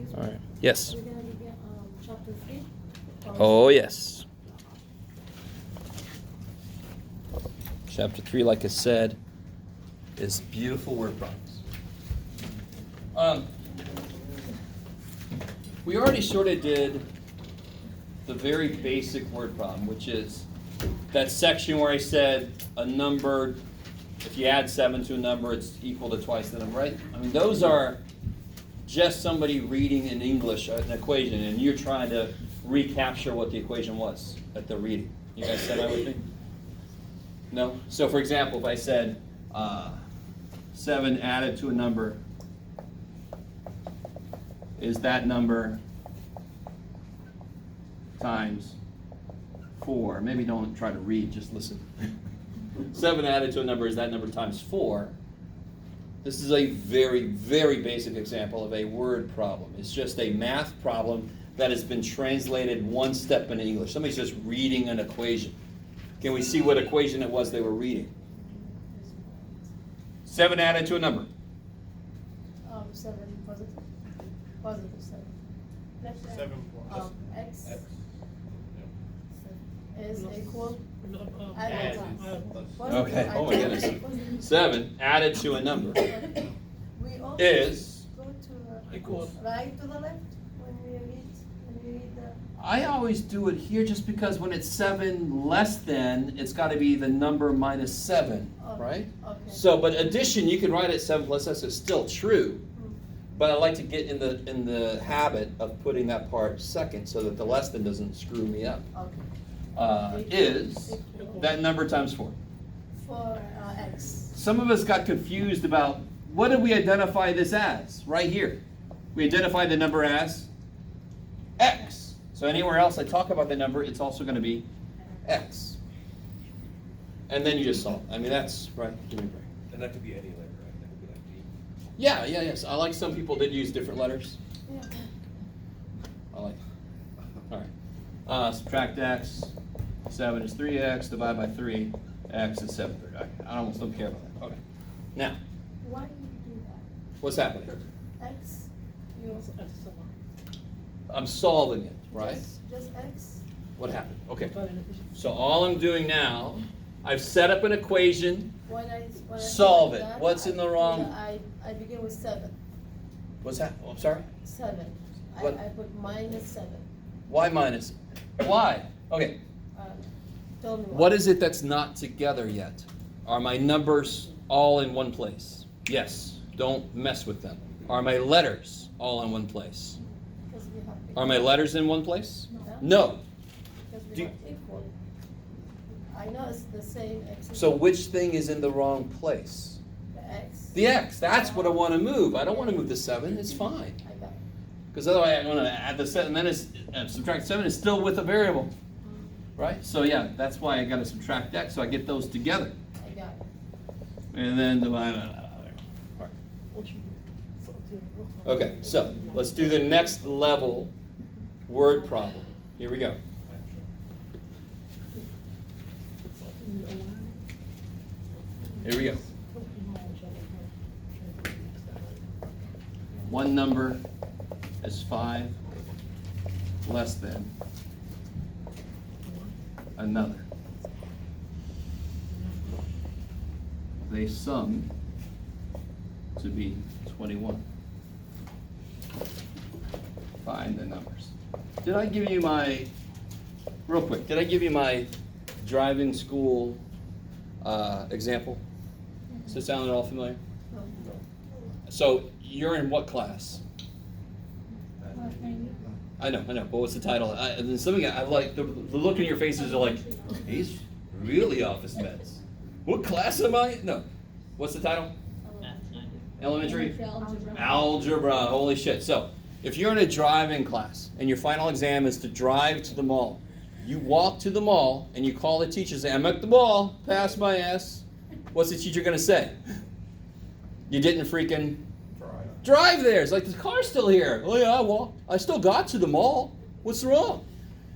Excuse me. All right. Yes. Are we gonna begin chapter 3? Oh, yes. Chapter 3, like I said, is beautiful word problems. We already sort of did the very basic word problem, which is that section where I said a number, if you add 7 to a number, it's equal to twice the number, right? I mean, those are just somebody reading in English an equation, and you're trying to recapture what the equation was that they're reading. You guys said that with me? No? So, for example, if I said 7 added to a number, is that number times 4? Maybe don't try to read, just listen. 7 added to a number, is that number times 4? This is a very, very basic example of a word problem. It's just a math problem that has been translated one step into English. Somebody's just reading an equation. Can we see what equation it was they were reading? 7 added to a number. 7 positive. Positive 7. Left hand. 7 plus X X. is equal. Add. Okay. Oh my goodness. 7 added to a number We always is go to Equals. right to the left when we read the. I always do it here just because when it's 7 less than, it's got to be the number minus 7, Okay. right? Okay. So, but addition, you can write it 7 plus S is still true, but I like to get in the habit of putting that part second so that the less than doesn't screw me up. Okay. Is that number times 4? For X. Some of us got confused about what did we identify this as right here. We identify the number as X. So anywhere else I talk about the number, it's also going to be X. And then you just solve. I mean, that's right. Give me a break. And that could be any letter, right? That could be like D. Yeah, yes. I like some people did use different letters. Yeah. I like. All right. Subtract X. 7 is 3X. Divide by 3. X is 7/3. Okay. I almost don't care about that. Okay. Now, Why do you do that? what's happening? X. You I'm solving it, right? Just X. What happened? Okay. So all I'm doing now, I've set up an equation. When I Solve say it. that, What's in the wrong- I begin with 7. What's that? Oh, I'm sorry. 7. What? I put minus 7. Why minus? Why? Okay. Tell me What is it that's not together yet? Are my numbers all in one place? Yes. Don't mess with them. Are my letters all in one place? Because we have Are my letters in one place? No. No. Because we Do- have equal. I know it's the same X. is So equal. which thing is in the wrong place? The X. The X. That's what I want to move. I don't want to move the 7. It's fine. I got it. Because otherwise I'm going to add the 7, and then it's subtract 7 is still with a variable. Right? So yeah, that's why I got to subtract X, so I get those together. I got it. And then divide it. Okay, so let's do the next level word problem. Here we go. Here we go. One number is 5 less than another. They sum to be 21. Find the numbers. Did I give you my, real quick, did I give you my driving school example? Does this sound at all familiar? No. So you're in what class? I know, but what's the title? And then something I like, the look in your faces are like, he's really off his meds. What class am I? No. What's the title? Elementary? Algebra. Holy shit. So, if you're in a driving class and your final exam is to drive to the mall, you walk to the mall and you call the teacher and say, I'm at the mall, pass my ass. What's the teacher going to say? You didn't freaking drive there. It's like, the car's still here. Oh yeah, well, I still got to the mall. What's wrong?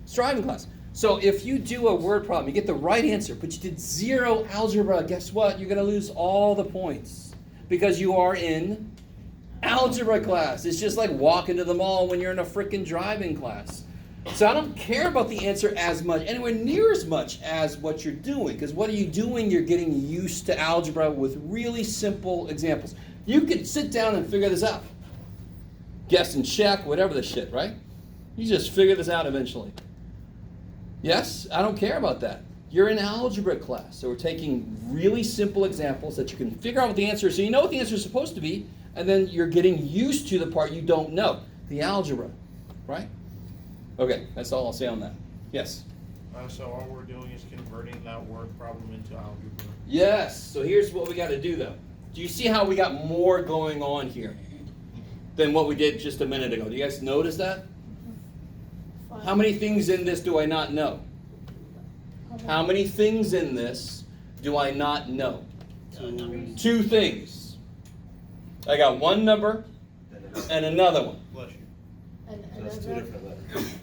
It's driving class. So if you do a word problem, you get the right answer, but you did 0 algebra, guess what? You're going to lose all the points because you are in algebra class. It's just like walking to the mall when you're in a freaking driving class. So I don't care about the answer as much, anywhere near as much as what you're doing. Because what are you doing? You're getting used to algebra with really simple examples. You could sit down and figure this out. Guess and check, whatever the shit, right? You just figure this out eventually. Yes, I don't care about that. You're in algebra class, so we're taking really simple examples that you can figure out what the answer is, so you know what the answer is supposed to be, and then you're getting used to the part you don't know, the algebra, right? Okay, that's all I'll say on that. Yes? So all we're doing is converting that word problem into algebra. Yes, so here's what we got to do though. Do you see how we got more going on here than what we did just a minute ago? Do you guys notice that? How many things in this do I not know? How many things in this do I not know? Two things. I got one number and another one. Bless you. And So that's two different letters.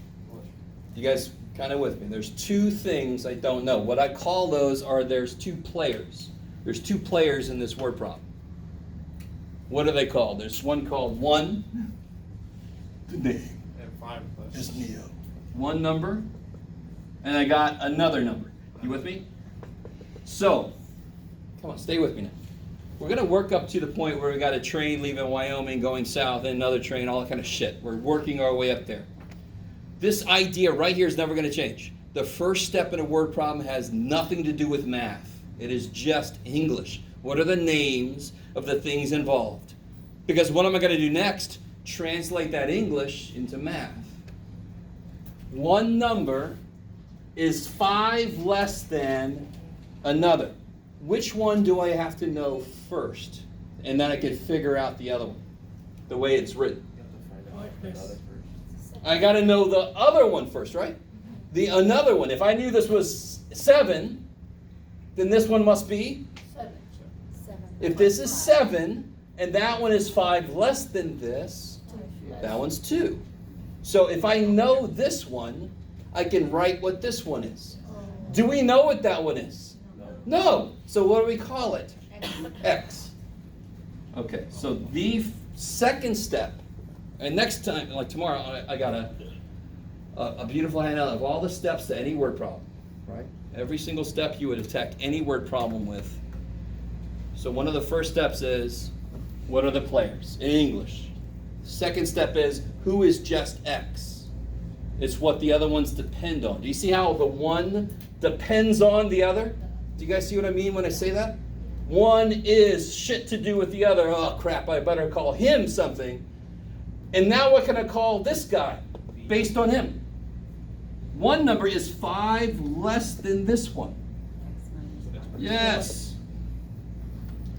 You guys kind of with me? There's two things I don't know. What I call those are there's two players. There's two players in this word problem. What are they called? There's one called one. The name. And 5 plus. Just Neo. One number, and I got another number. You with me? So, come on, stay with me now. We're going to work up to the point where we got a train leaving Wyoming, going south, and another train, all that kind of shit. We're working our way up there. This idea right here is never going to change. The first step in a word problem has nothing to do with math. It is just English. What are the names of the things involved? Because what am I going to do next? Translate that English into math. One number is 5 less than another. Which one do I have to know first? And then I can figure out the other one, the way it's written. You have to find out another first. I got to know the other one first, right? The another one. If I knew this was 7, then this one must be? 7. If this is 7, and that one is 5 less than this, that one's 2. So if I know this one, I can write what this one is. Do we know what that one is? No. So what do we call it? X. Okay, so the second step, and next time, like tomorrow, I got a beautiful handout of all the steps to any word problem, right? Every single step you would attack any word problem with. So one of the first steps is, what are the players in English? Second step is, who is just X? It's what the other ones depend on. Do you see how the one depends on the other? Do you guys see what I mean when I say that? One is shit to do with the other. Oh crap, I better call him something. And now what can I call this guy based on him? One number is 5 less than this one. Yes.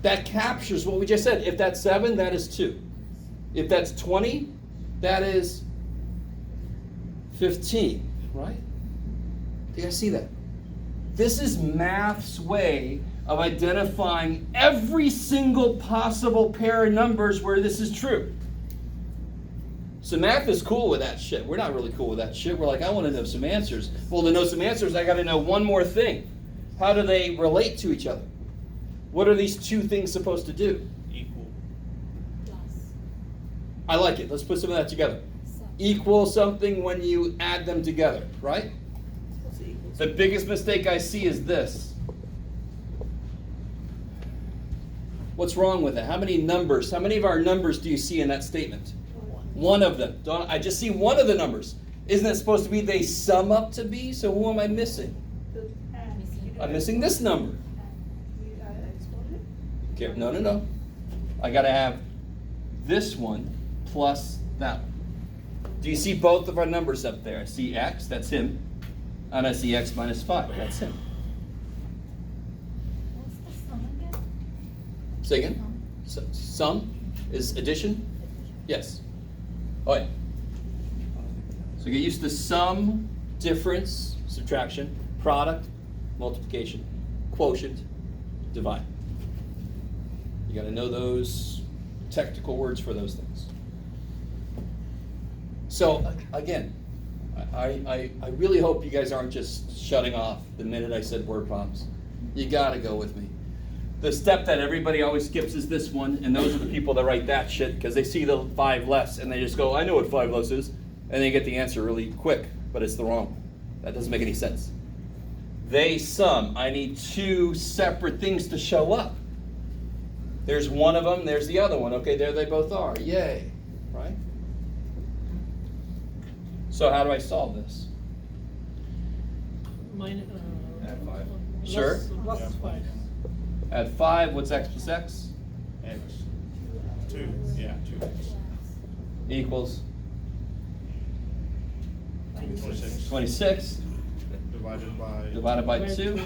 That captures what we just said. If that's 7, that is 2. If that's 20, that is 15, right? Do you guys see that? This is math's way of identifying every single possible pair of numbers where this is true. So math is cool with that shit. We're not really cool with that shit. We're like, I want to know some answers. Well, to know some answers, I got to know one more thing. How do they relate to each other? What are these two things supposed to do? Equal. I like it. Let's put some of that together. Equal something when you add them together, right? The biggest mistake I see is this. What's wrong with it? How many numbers, how many of our numbers do you see in that statement? One of them. I just see one of the numbers. Isn't it supposed to be they sum up to be? So who am I missing? I'm missing this number. Okay, no. I got to have this one plus that one. Do you see both of our numbers up there? I see X, that's him. And I see X minus 5, that's him. What's the sum again? Say again? Sum is addition? Yes. Oh yeah. So get used to sum, difference, subtraction, product, multiplication, quotient, divide. You got to know those technical words for those things. So again, I really hope you guys aren't just shutting off the minute I said word problems. You got to go with me. The step that everybody always skips is this one, and those are the people that write that shit because they see the 5 less and they just go, I know what 5 less is, and they get the answer really quick, but it's the wrong one. That doesn't make any sense. They sum. I need 2 separate things to show up. There's one of them, there's the other one. Okay, there they both are. Yay, right? So how do I solve this? Add 5. Sure. Plus 5. Add 5, what's x plus x? X. 2, yeah, 2x. Equals 26. 26 Divided by. divided by 2.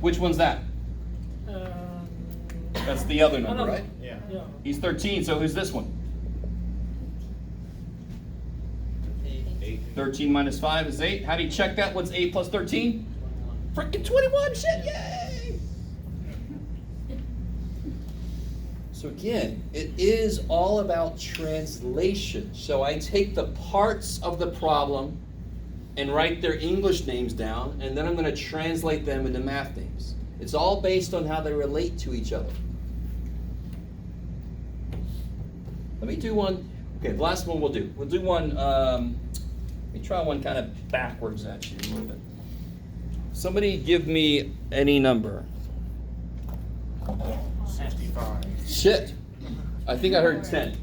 Which one's that? That's the other number, right? Yeah. Yeah. He's 13, so who's this one? 8. 13 minus 5 is 8. How do you check that? What's 8 plus 13? Freaking 21, shit, yay! So again, it is all about translation. So I take the parts of the problem and write their English names down, and then I'm going to translate them into math names. It's all based on how they relate to each other. Let me do one. Okay, the last one we'll do. We'll do one, let me try one kind of backwards actually a little bit. Somebody give me any number. 65. Shit. I think I heard 10.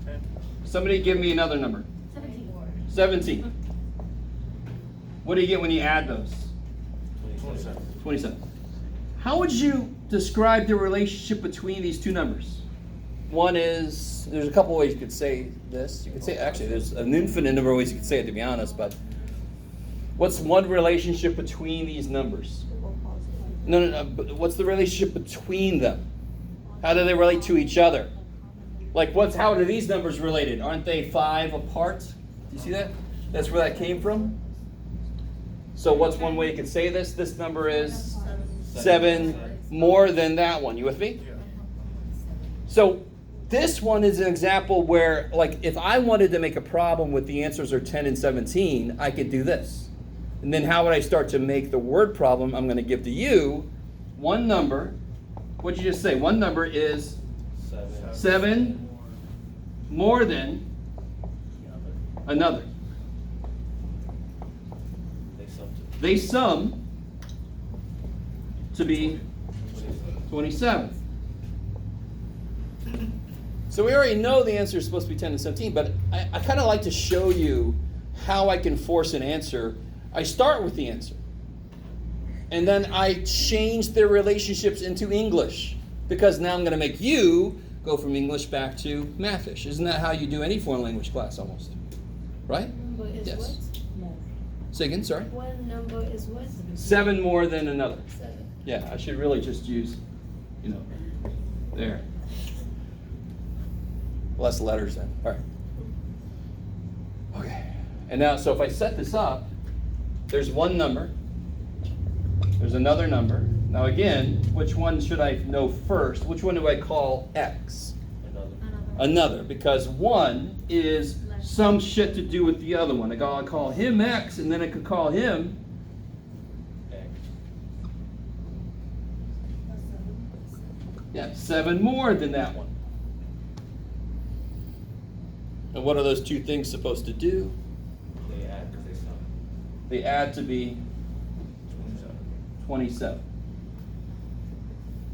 10. Somebody give me another number. 17. What do you get when you add those? 27. 27. How would you describe the relationship between these two numbers? One is, there's a couple ways you could say this. You could say, actually, there's an infinite number of ways you could say it, to be honest, but what's one relationship between these numbers? No, but what's the relationship between them? How do they relate to each other? Like, how are these numbers related? Aren't they 5 apart? Do you see that? That's where that came from. So what's one way you could say this? This number is 7 more than that one. You with me? Yeah. So this one is an example where, like, if I wanted to make a problem with the answers are 10 and 17, I could do this. And then how would I start to make the word problem? I'm going to give to you one number. What'd you just say? One number is 7 more than another. They sum to be 27. So we already know the answer is supposed to be 10 and 17, but I kind of like to show you how I can force an answer. I start with the answer, and then I change their relationships into English, because now I'm going to make you go from English back to Mathish. Isn't that how you do any foreign language class almost? Right? Number is Yes. what? Say again, sorry? One number is what? 7 more than another. 7. Yeah, I should really just use, there. Less letters then. All right. Okay. And now, so if I set this up, there's one number. There's another number. Now again, which one should I know first? Which one do I call X? Another, because one is some shit to do with the other one. I call him X, and then I could call him Yeah, 7 more than that one. And what are those two things supposed to do? They add because they sum. They add to be 27.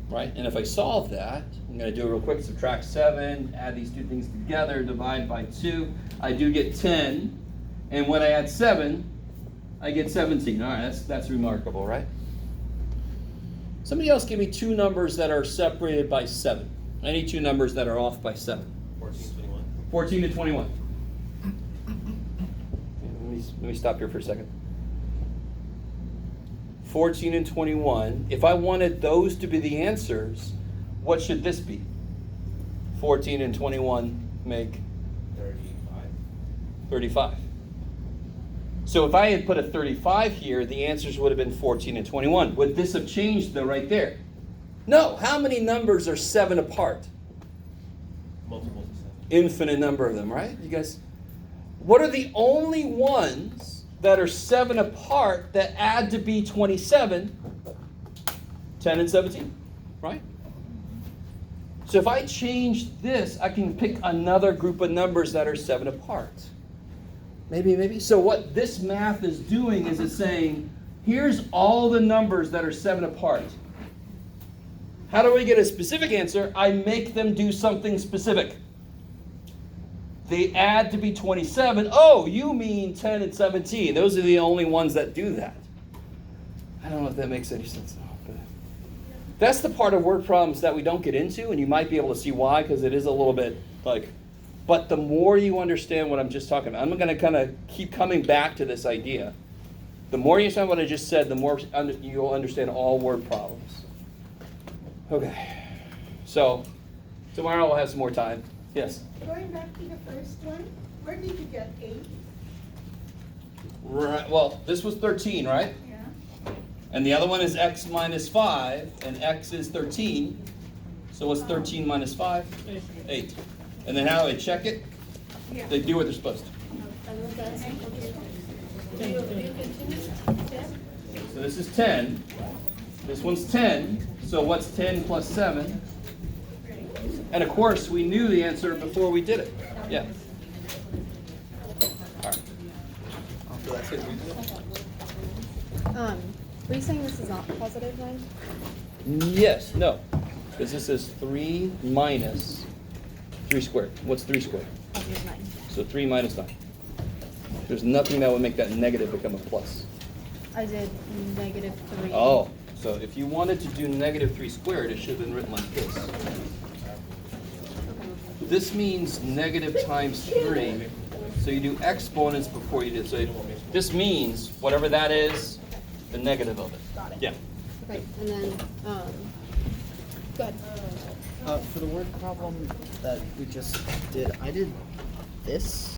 Right? And if I solve that, I'm going to do it real quick. Subtract 7, add these two things together, divide by 2. I do get 10. And when I add 7, I get 17. All right, that's remarkable, right? Somebody else give me two numbers that are separated by 7. I need two numbers that are off by 7. 14, 21. 14 to 21. Let me stop here for a second. 14 and 21. If I wanted those to be the answers, what should this be? 14 and 21 make 35. So if I had put a 35 here, the answers would have been 14 and 21. Would this have changed though right there? No. How many numbers are 7 apart? Multiples of 7. Infinite number of them, right? You guys, what are the only ones that are 7 apart that add to be 27? 10 and 17, right? So if I change this, I can pick another group of numbers that are 7 apart. Maybe. So what this math is doing is it's saying, here's all the numbers that are 7 apart. How do I get a specific answer? I make them do something specific. They add to be 27. Oh, you mean 10 and 17. Those are the only ones that do that. I don't know if that makes any sense now. But that's the part of word problems that we don't get into, and you might be able to see why, because it is a little bit like, but the more you understand what I'm just talking about, I'm going to kind of keep coming back to this idea. The more you understand what I just said, the more you'll understand all word problems. Okay, so tomorrow we'll have some more time. Yes? Going back to the first one, where did you get 8? Right, well, this was 13, right? Yeah. And the other one is x minus 5, and x is 13. So what's 13 minus 5? 8. And then how do they check it? Yeah. They do what they're supposed to. And what that's, okay. Do you continue? 10? So this is 10. This one's 10. So what's 10 plus 7? And of course, we knew the answer before we did it. Yeah. All right. So that's it. Were you saying this is not positive 9? Yes, no. Because this is 3 minus 3 squared. What's 3 squared? Positive 9. So 3 minus 9. There's nothing that would make that negative become a plus. I did negative 3. Oh, so if you wanted to do negative 3 squared, it should have been written like this. This means negative times 3. So you do exponents before you do. So this means whatever that is, the negative of it. Got it. Yeah. Okay, and then, go ahead. For the word problem that we just did, I did this